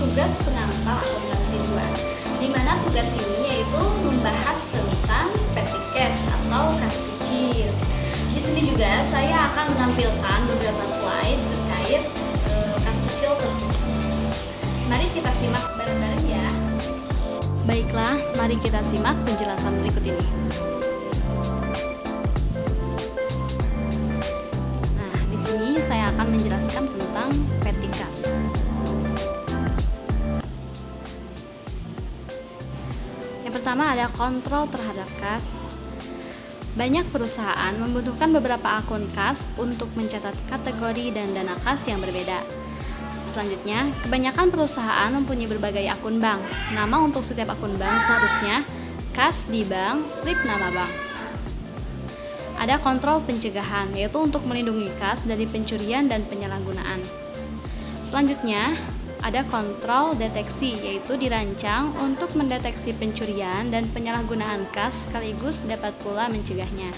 tugas pengantar akuntansi 2, di mana tugas ini yaitu membahas tentang petty cash atau kas kecil. Di sini juga saya akan menampilkan beberapa slide terkait kas kecil tersebut. Mari kita simak bareng-bareng ya. Baiklah, mari kita simak penjelasan berikut ini. Nah, di sini saya akan menjelaskan tentang petty cash. Yang pertama ada kontrol terhadap kas. Banyak perusahaan membutuhkan beberapa akun kas untuk mencatat kategori dan dana kas yang berbeda. Selanjutnya, kebanyakan perusahaan mempunyai berbagai akun bank. Nama untuk setiap akun bank seharusnya kas di bank, strip nama bank. Ada kontrol pencegahan, yaitu untuk melindungi kas dari pencurian dan penyalahgunaan. Selanjutnya, ada kontrol deteksi, yaitu dirancang untuk mendeteksi pencurian dan penyalahgunaan kas sekaligus dapat pula mencegahnya.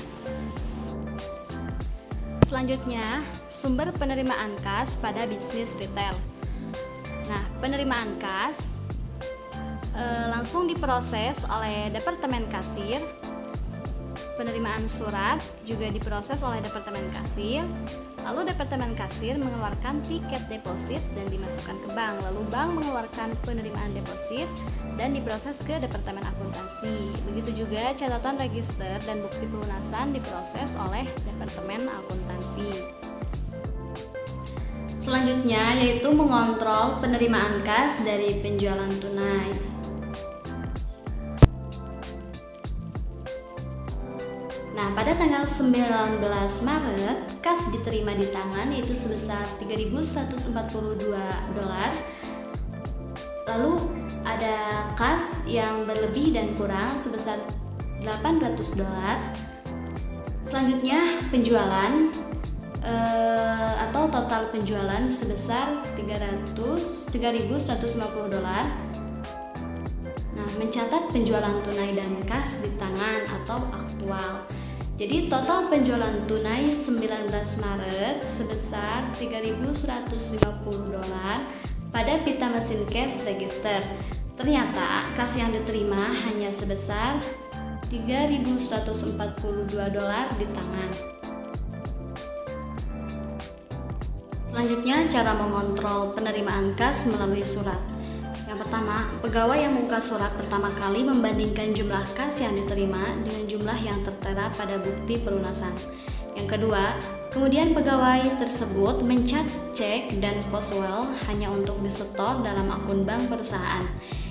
Selanjutnya, sumber penerimaan kas pada bisnis retail. Nah, penerimaan kas langsung diproses oleh Departemen Kasir. Penerimaan surat juga diproses oleh Departemen Kasir. Lalu Departemen Kasir mengeluarkan tiket deposit dan dimasukkan ke bank. Lalu bank mengeluarkan penerimaan deposit dan diproses ke Departemen Akuntansi. Begitu juga catatan register dan bukti pelunasan diproses oleh Departemen Akuntansi. Selanjutnya yaitu mengontrol penerimaan kas dari penjualan tunai. Nah, pada tanggal 19 Maret, kas diterima di tangan yaitu sebesar $3.142. Lalu ada kas yang berlebih dan kurang sebesar $800. Selanjutnya penjualan atau total penjualan sebesar $3.150. Nah, mencatat penjualan tunai dan kas di tangan atau aktual. Jadi total penjualan tunai 19 Maret sebesar $3.150 pada pita mesin cash register. Ternyata kas yang diterima hanya sebesar $3.142 di tangan. Selanjutnya cara mengontrol penerimaan kas melalui surat. Yang pertama, pegawai yang membuka surat pertama kali membandingkan jumlah kas yang diterima dengan jumlah yang tertera pada bukti pelunasan. Yang kedua, kemudian pegawai tersebut mencat cek dan poswell hanya untuk disetor dalam akun bank perusahaan.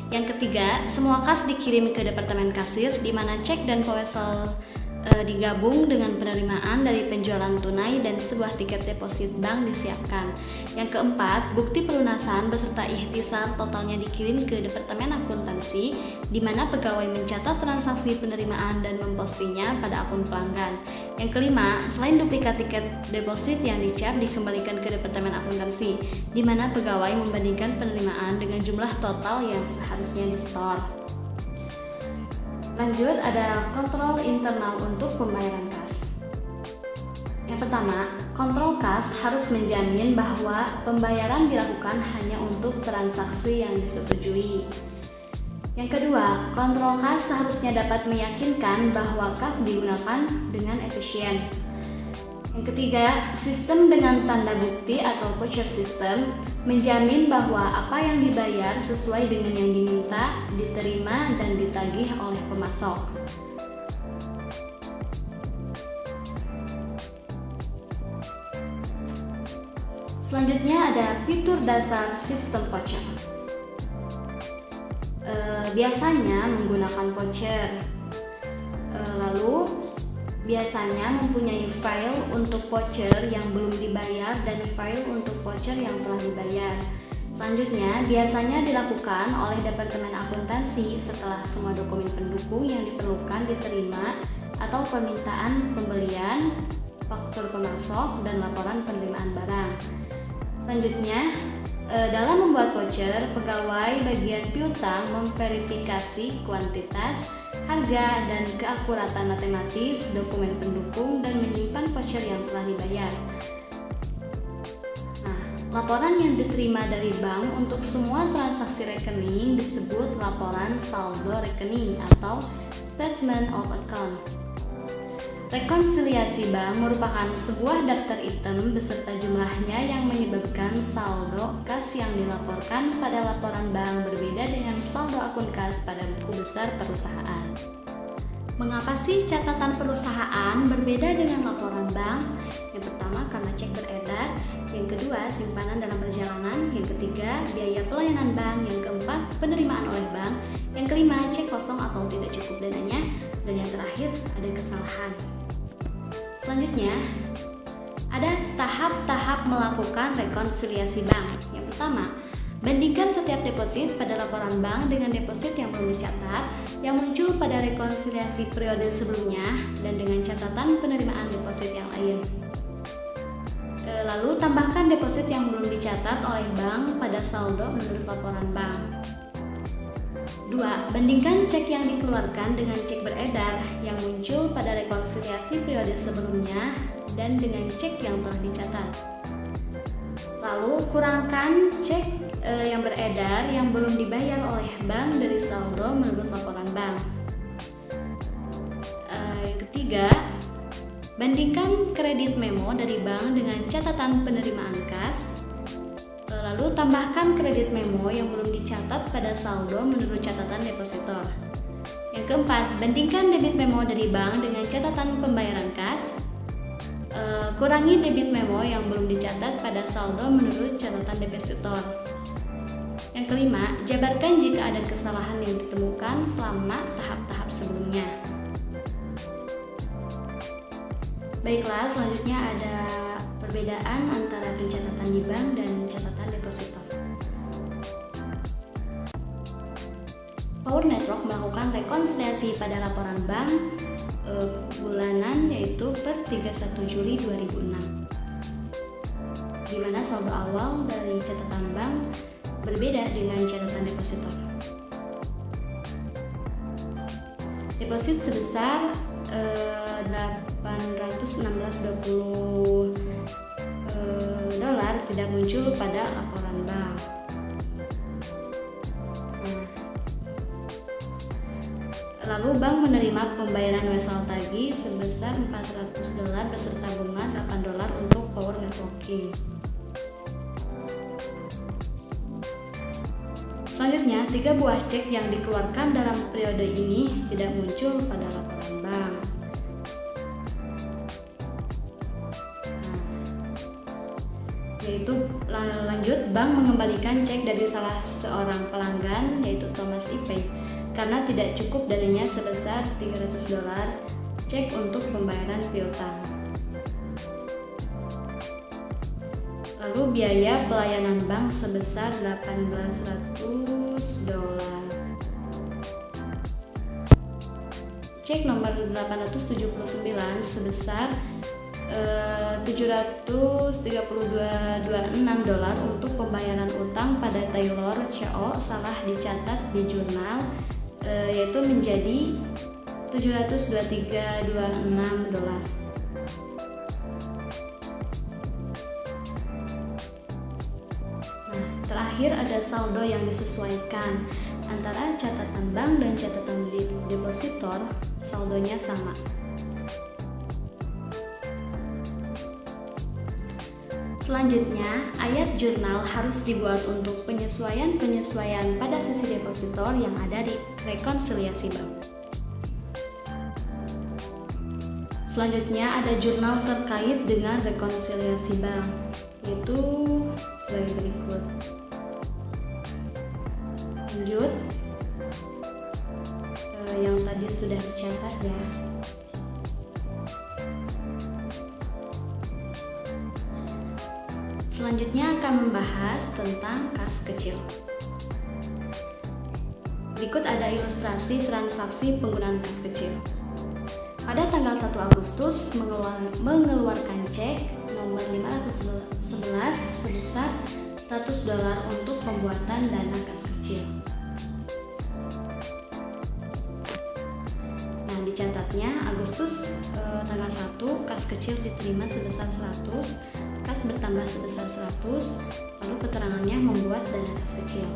Yang ketiga, semua kas dikirim ke Departemen Kasir di mana cek dan poswell digabung dengan penerimaan dari penjualan tunai dan sebuah tiket deposit bank disiapkan. Yang keempat, bukti pelunasan beserta ikhtisar totalnya dikirim ke Departemen Akuntansi di mana pegawai mencatat transaksi penerimaan dan mempostingnya pada akun pelanggan. Yang kelima, selain duplikat tiket deposit yang dicap dikembalikan ke Departemen Akuntansi di mana pegawai membandingkan penerimaan dengan jumlah total yang seharusnya di-store. Lanjut, ada kontrol internal untuk pembayaran kas. Yang pertama, kontrol kas harus menjamin bahwa pembayaran dilakukan hanya untuk transaksi yang disetujui. Yang kedua, kontrol kas seharusnya dapat meyakinkan bahwa kas digunakan dengan efisien. Yang ketiga, sistem dengan tanda bukti atau voucher system menjamin bahwa apa yang dibayar sesuai dengan yang diminta, diterima, dan ditagih oleh pemasok. Selanjutnya ada fitur dasar sistem voucher. Biasanya menggunakan voucher. Lalu biasanya mempunyai file untuk voucher yang belum dibayar dan file untuk voucher yang telah dibayar. Selanjutnya, biasanya dilakukan oleh Departemen Akuntansi setelah semua dokumen pendukung yang diperlukan diterima atau permintaan pembelian, faktur pemasok, dan laporan penerimaan barang. Selanjutnya, dalam membuat voucher, pegawai bagian piutang memverifikasi kuantitas, harga, dan keakuratan matematis dokumen pendukung dan menyimpan voucher yang telah dibayar. Nah, Laporan yang diterima dari bank untuk semua transaksi rekening disebut laporan saldo rekening atau Statement of Account. Rekonsiliasi bank merupakan sebuah daftar item beserta jumlahnya yang menyebabkan saldo kas yang dilaporkan pada laporan bank berbeda dengan saldo akun kas pada buku besar perusahaan. Mengapa sih catatan perusahaan berbeda dengan laporan bank? Yang pertama, karena cek beredar. Yang kedua, simpanan dalam perjalanan. Yang ketiga, biaya pelayanan bank. Yang keempat, penerimaan oleh bank. Yang kelima, cek kosong atau tidak cukup dananya. Dan yang terakhir, ada kesalahan. Selanjutnya, ada tahap-tahap melakukan rekonsiliasi bank. Yang pertama, bandingkan setiap deposit pada laporan bank dengan deposit yang belum dicatat yang muncul pada rekonsiliasi periode sebelumnya dan dengan catatan penerimaan deposit yang lain. Lalu tambahkan deposit yang belum dicatat oleh bank pada saldo menurut laporan bank. 2. Bandingkan cek yang dikeluarkan dengan cek beredar yang muncul pada rekonsiliasi periode sebelumnya dan dengan cek yang telah dicatat. Lalu kurangkan cek yang beredar yang belum dibayar oleh bank dari saldo menurut laporan bank. Yang ketiga, bandingkan kredit memo dari bank dengan catatan penerimaan kas. Lalu tambahkan kredit memo yang belum dicatat pada saldo menurut catatan depositor. Yang keempat, bandingkan debit memo dari bank dengan catatan pembayaran kas. Kurangi debit memo yang belum dicatat pada saldo menurut catatan depositor. Yang kelima, jabarkan jika ada kesalahan yang ditemukan selama tahap-tahap sebelumnya. Baiklah, selanjutnya ada perbedaan antara pencatatan di bank dan catatan depositor. Power Network melakukan rekonsiliasi pada laporan bank bulanan yaitu per 31 Juli 2006, di mana saldo awal dari catatan bank berbeda dengan catatan depositor. Deposit sebesar 816,20 dolar tidak muncul pada laporan bank. Lalu bank menerima pembayaran wesel tagih sebesar 400 dolar beserta bunga 8 dolar untuk power networking. Selanjutnya, 3 buah cek yang dikeluarkan dalam periode ini tidak muncul pada laporan bank. Yaitu lanjut, bank mengembalikan cek dari salah seorang pelanggan yaitu Thomas Ipay karena tidak cukup dananya sebesar 300 dolar cek untuk pembayaran piutang. Lalu biaya pelayanan bank sebesar 1.800 dolar. Cek nomor 879 sebesar 732,26 dolar untuk pembayaran utang pada Taylor CO salah dicatat di jurnal, yaitu menjadi 723,26 dolar. Nah, terakhir ada saldo yang disesuaikan antara catatan bank dan catatan depositor, saldonya sama. Selanjutnya, ayat jurnal harus dibuat untuk penyesuaian-penyesuaian pada sisi depositor yang ada di rekonsiliasi bank. Selanjutnya, ada jurnal terkait dengan rekonsiliasi bank, yaitu sebagai berikut. Lanjut, yang tadi sudah dicatat ya. Selanjutnya akan membahas tentang kas kecil. Berikut ada ilustrasi transaksi penggunaan kas kecil. Pada tanggal 1 Agustus mengeluarkan cek nomor 511 sebesar 100 dolar untuk pembuatan dana kas kecil. Nah, dicatatnya Agustus tanggal 1 kas kecil diterima sebesar 100, kas bertambah sebesar 100, keterangannya membuat dana kas kecil.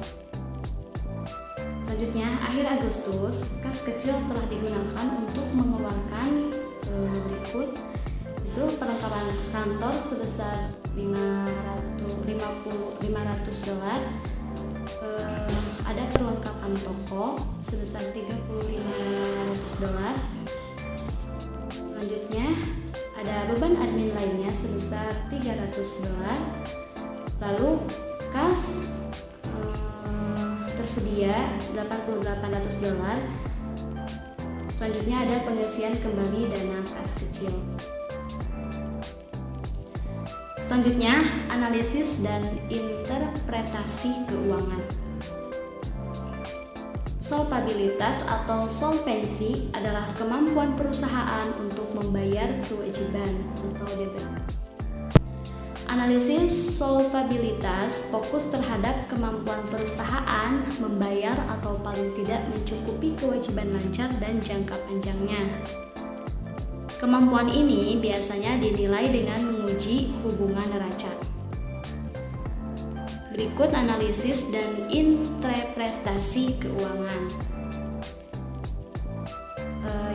Selanjutnya, akhir Agustus, kas kecil telah digunakan untuk mengeluarkan berikut itu perlengkapan kantor sebesar $500, ada perlengkapan toko sebesar $3.500. Selanjutnya, ada beban admin lainnya sebesar $300. Lalu kas tersedia $8.800. Selanjutnya ada pengisian kembali dana kas kecil. Selanjutnya, analisis dan interpretasi keuangan. Solvabilitas atau solvensi adalah kemampuan perusahaan untuk membayar kewajiban atau debit. Analisis solvabilitas fokus terhadap kemampuan perusahaan membayar atau paling tidak mencukupi kewajiban lancar dan jangka panjangnya. Kemampuan ini biasanya dinilai dengan menguji hubungan neraca. Berikut analisis dan interpretasi keuangan.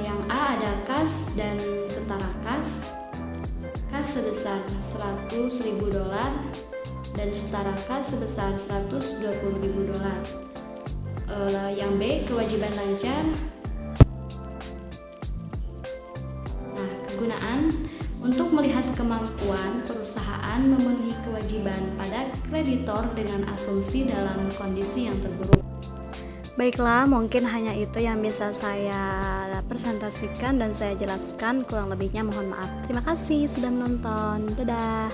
Yang A ada kas dan setara kas. Kas sebesar $100.000 dan setara kas sebesar $120.000. Yang B kewajiban lancar. Nah, kegunaan untuk melihat kemampuan perusahaan memenuhi kewajiban pada kreditor dengan asumsi dalam kondisi yang terburuk. Baiklah, mungkin hanya itu yang bisa saya presentasikan dan saya jelaskan. Kurang lebihnya mohon maaf. Terima kasih sudah menonton. Dadah.